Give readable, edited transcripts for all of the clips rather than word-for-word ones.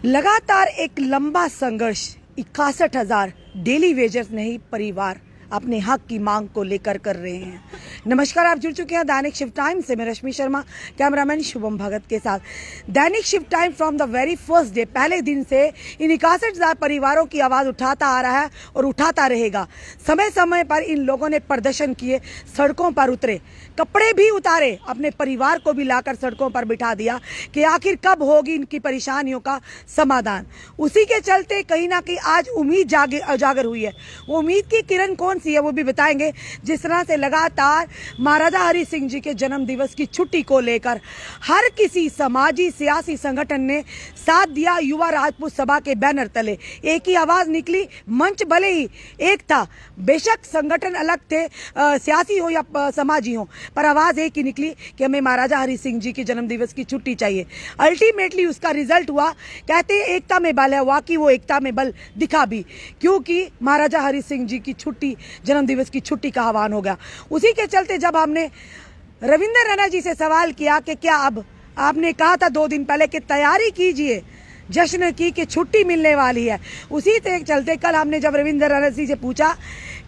लगातार एक लंबा संघर्ष 61,000 डेली वेजर्स नहीं परिवार अपने हक की मांग को लेकर कर रहे हैं। नमस्कार, आप जुड़ चुके हैं दैनिक शिफ्ट टाइम से। मैं रश्मि शर्मा, कैमरामैन शुभम भगत के साथ। दैनिक shift time from the very first day, पहले दिन से इन 61,000 परिवारों की आवाज़ उठाता आ रहा है और उठाता रहेगा। समय समय पर इन लोगों ने प्रदर्शन किए, सड़कों पर उतरे, कपड़े भी उतारे, अपने परिवार को भी लाकर सड़कों पर बिठा दिया कि आखिर कब होगी इनकी परेशानियों का समाधान। उसी के चलते कहीं ना कहीं आज उम्मीद उजागर हुई है। वो उम्मीद की किरण कौन सी है वो भी बताएंगे। जिस तरह से लगातार महाराजा हरि सिंह जी के जन्म दिवस की छुट्टी को लेकर हर किसी समाजी सियासी संगठन ने साथ दिया। युवा राजपूत सभा के बैनर तले एक ही आवाज निकली। मंच भले ही एक था, बेशक संगठन अलग थे, सियासी हो या समाजी हो, पर आवाज एक ही निकली कि हमें महाराजा हरि सिंह जी के जन्म दिवस की छुट्टी चाहिए। अल्टीमेटली उसका रिजल्ट हुआ, कहते हैं एकता में बल है, वाकई वो एकता में बल दिखा भी, क्योंकि महाराजा हरि सिंह जी की छुट्टी, जन्म दिवस की छुट्टी का आह्वान हो गया। उसी के चलते जब हमने रविंद्र रैना जी से सवाल किया कि क्या अब, आपने कहा था 2 दिन पहले कि तैयारी कीजिए जश्न की कि छुट्टी मिलने वाली है, उसी के चलते कल हमने जब रविंद्र रैना जी से पूछा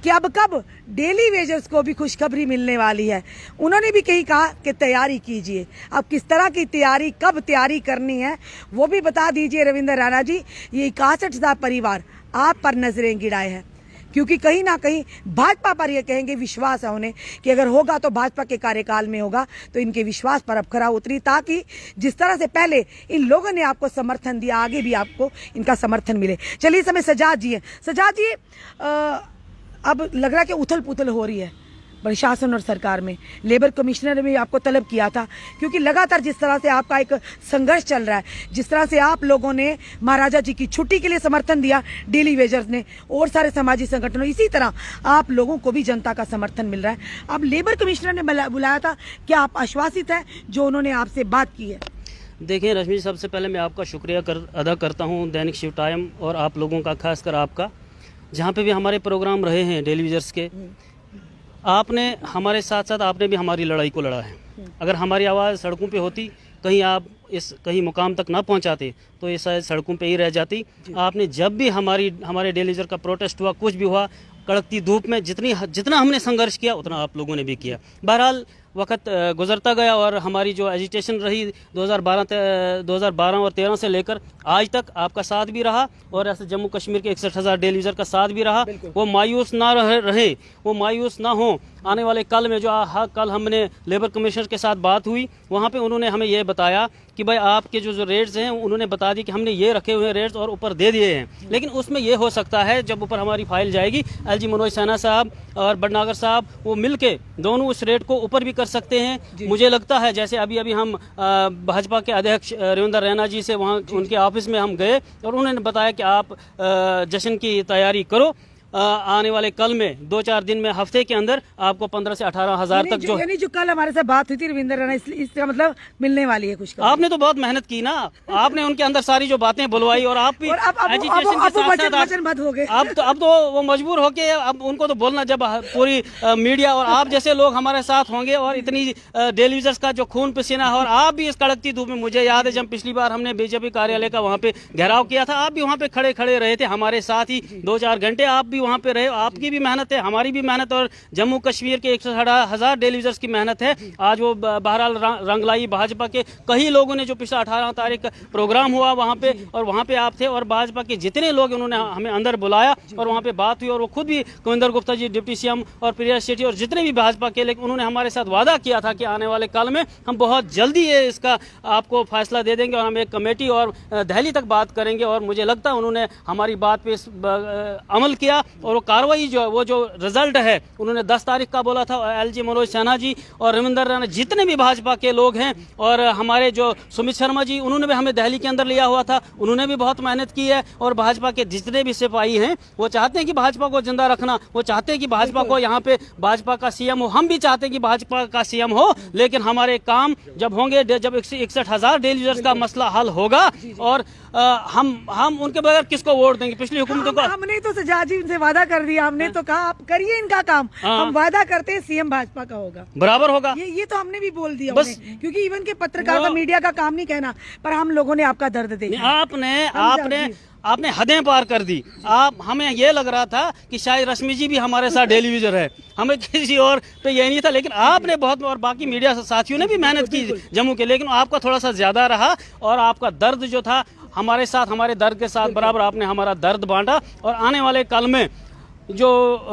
कि अब कब डेली वेजर्स को भी खुशखबरी मिलने वाली है, उन्होंने भी कहीं कहा कि तैयारी कीजिए। अब किस तरह की तैयारी, कब तैयारी करनी है वो भी बता दीजिए रविंद्र रैना जी। ये 61,000 परिवार आप पर नजरें गिराए हैं, क्योंकि कहीं ना कहीं भाजपा पर ये कहेंगे, विश्वास है उन्हें कि अगर होगा तो भाजपा के कार्यकाल में होगा, तो इनके विश्वास पर अब खरा उतरी, ताकि जिस तरह से पहले इन लोगों ने आपको समर्थन दिया, आगे भी आपको इनका समर्थन मिले। चलिए, समय सजाद जी है। सजाद जी, अब लग रहा है कि उथल पुथल हो रही है प्रशासन और सरकार में। लेबर कमिश्नर ने भी आपको तलब किया था, क्योंकि लगातार जिस तरह से आपका एक संघर्ष चल रहा है, जिस तरह से आप लोगों ने महाराजा जी की छुट्टी के लिए समर्थन दिया, डेली वेजर्स ने और सारे समाजी संगठनों, इसी तरह आप लोगों को भी जनता का समर्थन मिल रहा है। अब लेबर कमिश्नर ने बुलाया था, क्या आप आश्वासित हैं जो उन्होंने आपसे बात की है? देखिए रश्मि, सबसे पहले मैं आपका शुक्रिया अदा करता हूँ, दैनिक शिफ्ट टाइम और आप लोगों का, खासकर आपका, जहाँ पे भी हमारे प्रोग्राम रहे हैं डेली वेजर्स के, आपने हमारे साथ साथ आपने भी हमारी लड़ाई को लड़ा है। अगर हमारी आवाज़ सड़कों पे होती, कहीं आप कहीं मुकाम तक ना पहुंचाते, तो ये शायद सड़कों पे ही रह जाती। आपने जब भी हमारे डेली वेजर का प्रोटेस्ट हुआ, कुछ भी हुआ, कड़कती धूप में जितना हमने संघर्ष किया उतना आप लोगों ने भी किया। बहरहाल वक्त गुजरता गया और हमारी जो एजिटेशन रही 2012 और 13 से लेकर आज तक आपका साथ भी रहा, और ऐसे जम्मू कश्मीर के 61,000 डेली वेजर का साथ भी रहा। वो मायूस ना रहे, वो मायूस ना हो। आने वाले कल में जो कल हमने लेबर कमिश्नर के साथ बात हुई, वहाँ पे उन्होंने हमें ये बताया कि भाई आपके जो रेट्स हैं, उन्होंने बता दी कि हमने ये रखे हुए रेट्स और ऊपर दे दिए हैं, लेकिन उसमें ये हो सकता है जब ऊपर हमारी फाइल जाएगी, एलजी मनोज सिन्हा साहब और भटनागर साहब वो मिलके दोनों उस रेट को ऊपर भी कर सकते हैं। मुझे लगता है जैसे अभी हम भाजपा के अध्यक्ष रविंद्र रैना जी से वहाँ उनके ऑफिस में हम गए और उन्होंने बताया कि आप जश्न की तैयारी करो। आने वाले कल में 2-4 दिन में, हफ्ते के अंदर आपको 15 से 18,000 तक जो कल हमारे साथ बात हुई थी रविंद्र रैना, इसका मतलब मिलने वाली है कुछ। आपने तो बहुत मेहनत की ना, आपने उनके अंदर सारी जो बातें बुलवाई, और आप भी एजुकेशन के साथ हो गए। अब तो वो मजबूर होके अब उनको तो बोलना, जब पूरी मीडिया और आप जैसे लोग हमारे साथ होंगे और इतनी डेली वेजर्स का जो खून पसीना है, और आप भी इस कड़कती धूप में, मुझे याद है जब पिछली बार हमने बीजेपी कार्यालय का वहाँ पे घेराव किया था, आप भी वहाँ पे खड़े रहे थे हमारे साथ ही 2-4 घंटे आप भी वहाँ पे रहे। आपकी भी मेहनत है, हमारी भी मेहनत, और जम्मू कश्मीर के 61,000 डेली वेजर्स की मेहनत है। आज वो बहरहाल रंग लाई भाजपा के कई लोगों ने, जो पिछला 18 तारीख प्रोग्राम हुआ वहाँ पे, और वहाँ पे आप थे, और भाजपा के जितने लोग उन्होंने हमें अंदर बुलाया और वहाँ पे बात हुई, और वो खुद भी कविंदर गुप्ता जी, डिप्टी सीएम, और प्रिया शेट्टी और जितने भी भाजपा के, लेकिन उन्होंने हमारे साथ वादा किया था कि आने वाले काल में हम बहुत जल्दी ये इसका आपको फैसला दे देंगे और हम एक कमेटी और दिल्ली तक बात करेंगे। और मुझे लगता है उन्होंने हमारी बात पे अमल किया, और कार्रवाई जो रिजल्ट है उन्होंने 10 तारीख का बोला था। एलजी मनोज सिन्हा जी और रविंद्र रैना, जितने भी भाजपा के लोग हैं, और हमारे जो सुमित शर्मा जी, उन्होंने भी हमें दिल्ली के अंदर लिया हुआ था, उन्होंने भी बहुत मेहनत की है। और भाजपा के जितने भी सिपाही हैं वो चाहते हैं कि भाजपा को जिंदा रखना, वो चाहते हैं कि भाजपा को यहाँ पे भाजपा का सीएम हो। हम भी चाहते हैं कि भाजपा का सीएम हो, लेकिन हमारे काम जब होंगे, जब 61,000 डेली वेजर्स का मसला हल होगा, और हम उनके बगैर किसको वोट देंगे? पिछली हुकूमतों को हमने तो सजाद जी से वादा कर दिया, हमने तो कहा आप करिए इनका काम, हम वादा करते हैं सीएम भाजपा का होगा, बराबर होगा। ये तो हमने भी बोल दिया बस, क्योंकि इवन के पत्रकार का मीडिया का काम नहीं कहना, पर हम लोगों ने आपका दर्द देखा। आपने हदें पार कर दी। हमें ये लग रहा था कि शायद रश्मि जी भी हमारे साथ डेली विजर है, हमें किसी और पे ये नहीं था, लेकिन आपने बहुत, और बाकी मीडिया साथियों ने भी मेहनत की जम्मू के, लेकिन आपका थोड़ा सा ज्यादा रहा और आपका दर्द जो था हमारे साथ, हमारे दर्द के साथ बराबर आपने हमारा दर्द बांटा। और आने वाले कल में जो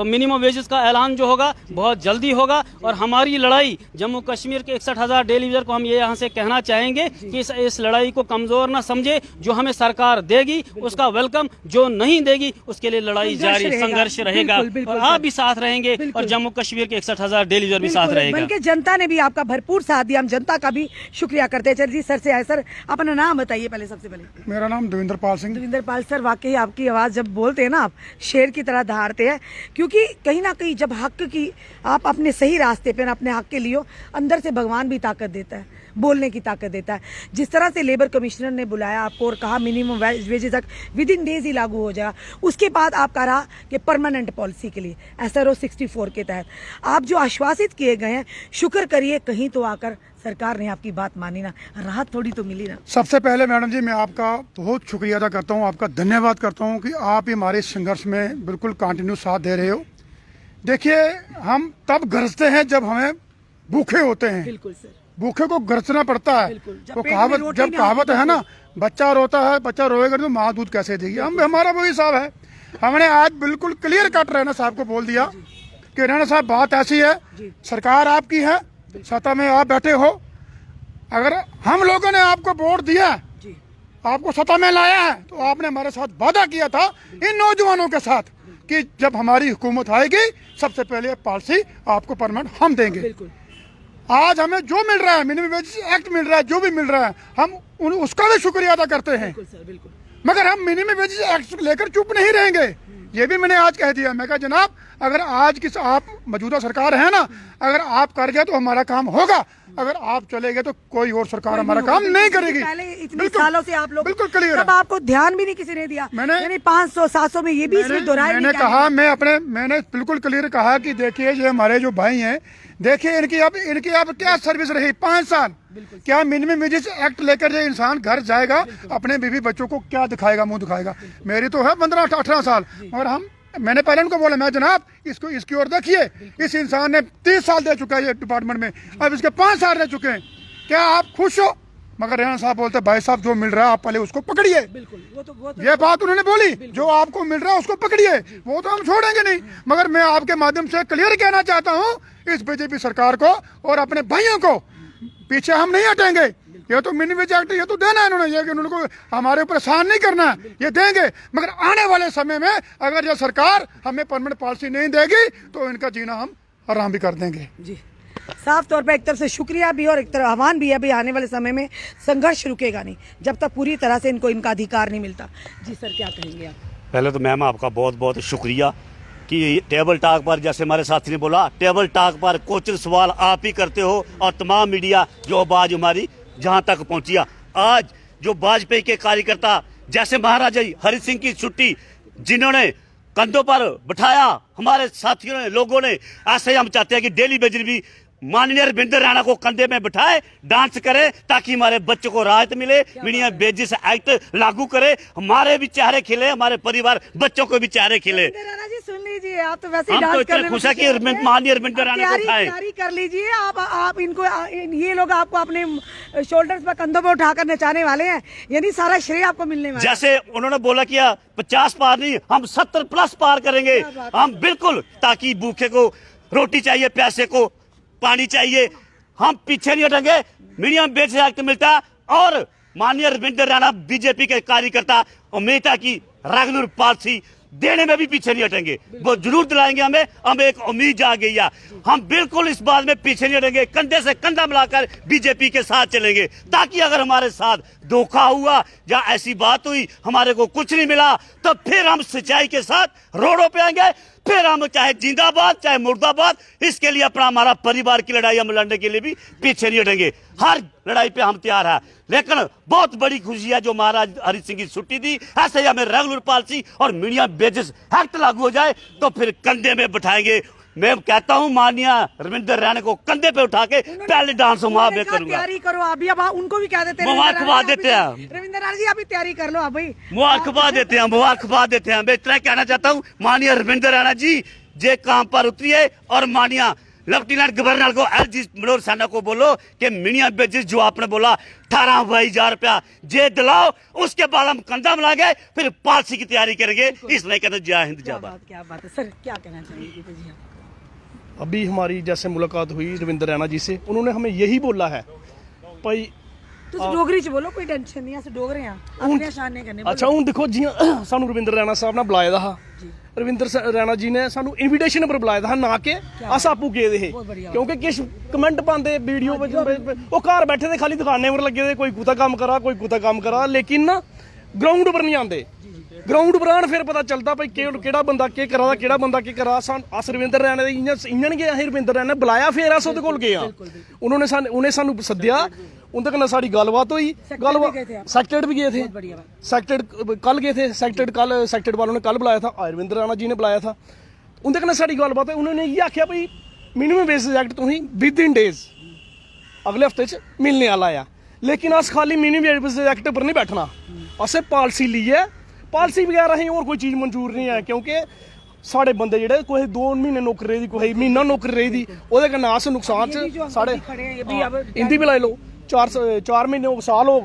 मिनिमम वेजेस का ऐलान जो होगा बहुत जल्दी होगा, और हमारी लड़ाई जम्मू कश्मीर के 61,000 डेली वेजर को हम ये यहाँ से कहना चाहेंगे कि इस लड़ाई को कमजोर ना समझे। जो हमें सरकार देगी उसका वेलकम, जो नहीं देगी उसके लिए लड़ाई जारी, संघर्ष रहेगा, और आप भी साथ रहेंगे और जम्मू कश्मीर के 61,000 डेली वेजर भी साथ रहेगा। बल्कि जनता ने भी आपका भरपूर साथ दिया, हम जनता का भी शुक्रिया करते हैं। चलिए सर से आए, सर अपना नाम बताइए पहले, सबसे पहले। मेरा नाम देवेंद्र पाल सिंह। देवेंद्र पाल सर, वाकई आपकी आवाज जब बोलते हैं ना, आप शेर की तरह दहाड़ते हैं, क्योंकि कहीं ना कहीं जब हक की आप अपने सही रास्ते पे अपने हक के लिए, अंदर से भगवान भी ताकत देता है, बोलने की ताकत देता है। जिस तरह से लेबर कमिश्नर ने बुलाया आपको और कहा मिनिमम वेजेस तक विद इन डेज ही लागू हो जाएगा, उसके बाद आपका रहा कि परमानेंट पॉलिसी के लिए SRO 64 के तहत आप जो आश्वासित किए गए हैं, शुक्र करिए कहीं तो आकर सरकार ने आपकी बात मानी ना, राहत थोड़ी तो मिली ना। सबसे पहले मैडम जी मैं आपका बहुत शुक्रिया अदा करता हूँ, आपका धन्यवाद करता हूँ कि आप हमारे संघर्ष में बिल्कुल कंटिन्यू साथ दे रहे हो। देखिए हम तब गरजते हैं जब हमें भूखे होते हैं, बिल्कुल सर, भूखे को गरजना पड़ता है। तो कहावत है ना, बच्चा रोता है, बच्चा रोएगा तो माँ दूध कैसे देगी। हमारा वही हिसाब है। हमने आज बिल्कुल क्लियर कट रैना साहब को बोल दिया कि रैना साहब बात ऐसी है, सरकार आपकी है, सत्ता में आप बैठे हो, अगर हम लोगों ने आपको वोट दिया, आपको सत्ता में लाया है, तो आपने हमारे साथ वादा किया था इन नौजवानों के साथ कि जब हमारी हुकूमत आएगी सबसे पहले पॉलिसी आपको परमानेंट हम देंगे। आज हमें जो मिल रहा है, मिनिमम वेजेस एक्ट मिल रहा है, जो भी मिल रहा है, हम उसका भी शुक्रिया अदा करते हैं। मगर हम मिनिमम वेजेस एक्ट लेकर चुप नहीं रहेंगे। ये भी मैंने आज कह दिया, मैं कहा जनाब अगर आज किस आप मौजूदा सरकार है ना, अगर आप कर गए तो हमारा काम होगा, अगर आप चले गए तो कोई और सरकार हमारा काम नहीं करेगी। पहले इतने सालों से आप लोग बिल्कुल क्लियर, तब आपको ध्यान भी नहीं किसी ने दिया। मैंने 500-700 में ये भी इसमें दोहराया, मैंने कहा, मैंने बिल्कुल क्लियर कहा कि देखिए ये हमारे जो भाई हैं, देखिए इनकी अब क्या सर्विस रही 5 साल। क्या मिनिमम वेजेस एक्ट लेकर जो इंसान घर जाएगा अपने बीवी बच्चों को क्या दिखाएगा, मुंह दिखाएगा। मेरी तो है 15-18 साल, मगर मैंने पहले उनको बोला, मैं जनाब इसकी ओर देखिए, इस इंसान ने 30 साल दे चुका है ये डिपार्टमेंट में, अब इसके 5 साल रह चुके हैं, क्या आप खुश हो? मगर रैना साहब बोलते भाई साहब जो मिल रहा है आप पहले उसको पकड़िए। ये बात उन्होंने बोली, जो आपको मिल रहा है उसको पकड़िए, वो तो हम छोड़ेंगे नहीं। मगर मैं आपके माध्यम से क्लियर कहना चाहता हूँ इस बीजेपी सरकार को और अपने भाइयों को, पीछे हम नहीं हटेंगे। ये तो मिनिमम वेज एक्ट ये तो देना है इन्होंने, ये कि उनको हमारे ऊपर एहसान नहीं करना है, ये देंगे। मगर आने वाले समय में अगर ये सरकार हमें परमानेंट पॉलिसी नहीं देगी तो इनका जीना हम आराम भी कर देंगे। जी, साफ तौर पर एक तरफ से शुक्रिया भी और एक तरफ आह्वान भी है, भाई आने वाले समय में संघर्ष रुकेगा नहीं जब तक पूरी तरह से इनको इनका अधिकार नहीं मिलता। जी सर, क्या कहेंगे आप? पहले तो मैम आपका बहुत बहुत शुक्रिया कि टेबल टॉक पर, जैसे हमारे साथी ने बोला, टेबल टॉक पर क्वेश्चन सवाल आप ही करते हो, और तमाम मीडिया जो आवाज हमारी जहां तक पहुंचिया। आज जो वाजपेयी के कार्यकर्ता जैसे महाराजा हरि सिंह की छुट्टी जिन्होंने कंधों पर बिठाया हमारे साथियों ने, लोगों ने, ऐसे हम चाहते हैं कि डेली वेजर भी माननीय रविंद्र राणा को कंधे में बिठाए, डांस करे, ताकि हमारे बच्चों को राहत मिले, मिनिमम वेजेस एक्ट लागू करे, हमारे भी चेहरे खिले, हमारे परिवार बच्चों को भी चेहरे खिले। जी सुन लीजिए, आप तो वैसे हम तो इतने खुश है कि माननीय रविंद्र राणा को उठाए, तैयारी कर लीजिए आप इनको, ये लोग आपको अपने शोल्डर्स पर, कंधों पर उठाकर नचाने वाले हैं, यानी सारा श्रेय आपको मिलने वाला है। जैसे उन्होंने बोला किया 50 पार नहीं, हम 70+ पार करेंगे हम, बिल्कुल, ताकि भूखे को रोटी चाहिए, प्यासे को पानी चाहिए, हम पीछे नहीं हटेंगे। मिनिमम वेज एक्ट मिलता और माननीय रविंद्र राणा बीजेपी के कार्यकर्ता अमेरिका की रेगुलर पॉलिसी देने में भी पीछे नहीं हटेंगे, वो जरूर दिलाएंगे हमें एक उम्मीद जाग गई है। हम बिल्कुल इस बात में पीछे नहीं हटेंगे, कंधे से कंधा मिलाकर बीजेपी के साथ चलेंगे, ताकि अगर हमारे साथ धोखा हुआ या ऐसी बात हुई हमारे को कुछ नहीं मिला तो फिर हम सच्चाई के साथ रोडों पे आएंगे, फिर हम चाहे जिंदाबाद चाहे मुर्दाबाद, इसके लिए अपना हमारा परिवार की लड़ाई हम लड़ने के लिए भी पीछे नहीं हटेंगे। हर लड़ाई पे हम तैयार हैं। लेकिन बहुत बड़ी खुशी है जो महाराज हरि सिंह की छुट्टी दी, ऐसे ही हमें रेगुलर पॉलिसी और मीडियम वेजेस एक्ट लागू हो जाए तो फिर कंधे में बिठाएंगे। मैं कहता हूँ माननीय रविंदर रैना को कंधे पे उठा के पहले डांस वहां में करूंगा। तैयारी करो अभी, अब उनको भी कह देते हैं मुबारकबाद देते हैं। रविंदर राणा जी अभी तैयारी कर लो अभी, मुबारकबाद देते हैं, मुबारकबाद देते हैं। मैं इतना कहना चाहता हूँ माननीय रविंदर रैना जी जे काम पर उतरिए और माननीय लेफ्टिनेंट गवर्नर को एलजी मनोहर सिन्हा को बोलो कि मिनिमम वेजेस जो आपने बोला 18,000 रुपया जे दिलाओ, उसके बाद हम कंधा मिला गए फिर पॉलिसी की तैयारी करेंगे। इसलिए कहते जय हिंद जय भारत। क्या बात है सर, क्या कहना चाहिए जी? अभी हमारी जैसे मुलाकात हुई रविंदर रैना जी से, उन्होंने हमें यही बोला है भाई तुम डोगरी च बोलो, कोई टेंशन नहीं, अस डोगरे हैं, अपने शान नहीं करने। अच्छा हूँ देखो जी, सानू रविंदर रैना साहब ने बुलाया था, रविंदर रैना जी ने सानू इनविटेशन पर बुलाया था, ना कि अस आपू गए थे। क्योंकि किश कमेंट पाते वीडियो वो घर बैठे थे खाली दुकानें पर लगे थे, कोई कुत्ता काम करा कोई कुत्ता काम करा, लेकिन ना ग्राउंड पर नहीं आते। ग्राउंड पर आन फिर पता चलता भाई केड़ा बंदा के करा, केड़ा बंदा के करा। अस रविंदर रैना दे इयां गए, असें रविंदर रैना ने बुलाया, फिर अस ओहदे कोल गए। उन्हें सानू सद्दिया, उनदे कन्नै साडी गलबात हुई। सैक्रेटरी भी गए थे, सैक्रेटरी कल गए थे, सैक्रेटरी वालों ने कल बुलाया था, रविंदर रैना जी ने बुलाया था। उनदे कन्नै साडी गलबात हुई। उन्होंने ये आख्या भाई मिनिमम वेजेस एक्ट तुसीं विद इन डेज अगले हफ्ते च मिलने वाला है। लेकिन अस खाली मिनिमम वेजेस एक्ट पर नहीं बैठना, असें पॉलिसी ली है। पॉलिसी बगैर असें होर कोई चीज़ मंजूर नहीं है, क्योंकि साढ़े बंदे जेह्ड़े कोई 2 महीने नौकरी रेही दी, कोई म्हीना नौकरी रेही दी, ओह्दे कन्नै अस नुकसान च साढ़े इंदी भी लाई लो 4 महीने हो साल हो।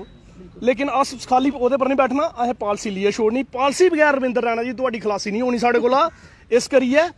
लेकिन अस खाली ओह्दे पर नहीं बैठना, असें पॉलिसी लियै छोड़नी। पॉलिसी बगैर रविंदर रैना जी तुहाडी खलासी नहीं होनी साढ़े कोला। इस करियै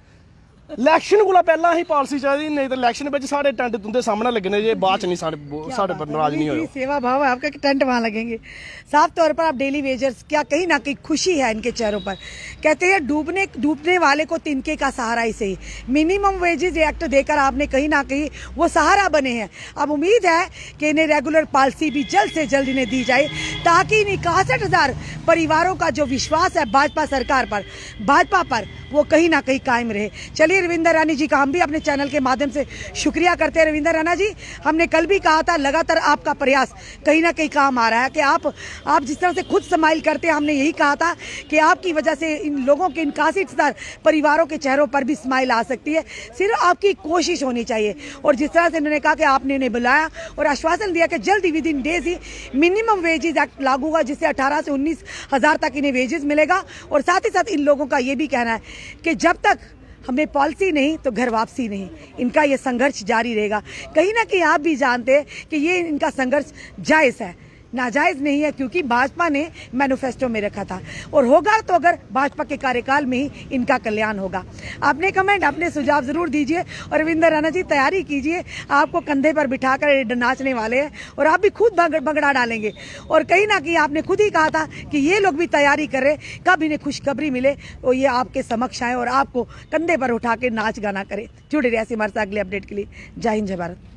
इलैक्शन कोला पहला असें पॉलिसी चाहिए, नहीं तो इलैक्शन में साढ़े टेंट तुंदे सामने लगने जे बाद च नहीं साढ़े पर नाराज नहीं हो। सेवा भाव है आपका कि टेंट वहां लगेंगे। साफ तौर पर आप डेली वेजर्स, क्या कहीं ना कहीं खुशी है इनके चेहरों पर। कहते हैं डूबने वाले को तिनके का सहारा ही सही। मिनिमम वेजेस एक्ट देकर आपने कहीं ना कहीं वो सहारा बने हैं। अब उम्मीद है कि इन्हें रेगुलर पॉलिसी भी जल्द से जल्द इन्हें दी जाए, ताकि इन 61,000 परिवारों का जो विश्वास है भाजपा सरकार पर, भाजपा पर, वो कहीं ना कहीं कायम रहे। चलिए रविंदर रैना जी का हम भी अपने चैनल के माध्यम से शुक्रिया करते हैं। रविंदर रैना जी, हमने कल भी कहा था लगातार आपका प्रयास कहीं ना कहीं काम आ रहा है कि आप जिस तरह से खुद स्माइल करते हैं, हमने यही कहा था कि आपकी वजह से इन लोगों के 81,000 परिवारों के चेहरों पर भी स्माइल आ सकती है। सिर्फ आपकी कोशिश होनी चाहिए। और जिस तरह से इन्होंने कहा कि आपने इन्हें बुलाया और आश्वासन दिया कि जल्द ही विद इन डेज ही मिनिमम वेजेस एक्ट लागू होगा, जिससे 18 से 19,000 तक इन्हें वेजेस मिलेगा। और साथ ही साथ इन लोगों का ये भी कहना है कि जब तक हमें पॉलिसी नहीं तो घर वापसी नहीं, इनका ये संघर्ष जारी रहेगा। कहीं ना कहीं आप भी जानते हैं कि ये इनका संघर्ष जायज़ है, नाजायज़ नहीं है, क्योंकि भाजपा ने मैनिफेस्टो में रखा था और होगा तो अगर भाजपा के कार्यकाल में ही इनका कल्याण होगा। आपने कमेंट, अपने सुझाव जरूर दीजिए। और रविंदर रैना जी तैयारी कीजिए, आपको कंधे पर बिठाकर नाचने वाले हैं और आप भी खुद भंगड़ा डालेंगे। और कहीं ना कहीं आपने खुद ही कहा था कि ये लोग भी तैयारी कर रहे, कब इन्हें खुशखबरी मिले तो ये आपके समक्ष आए और आपको कंधे पर उठा के नाच गाना करे। जुड़े रहिए हमारे साथ अगले अपडेट के लिए। जय हिंद जय भारत।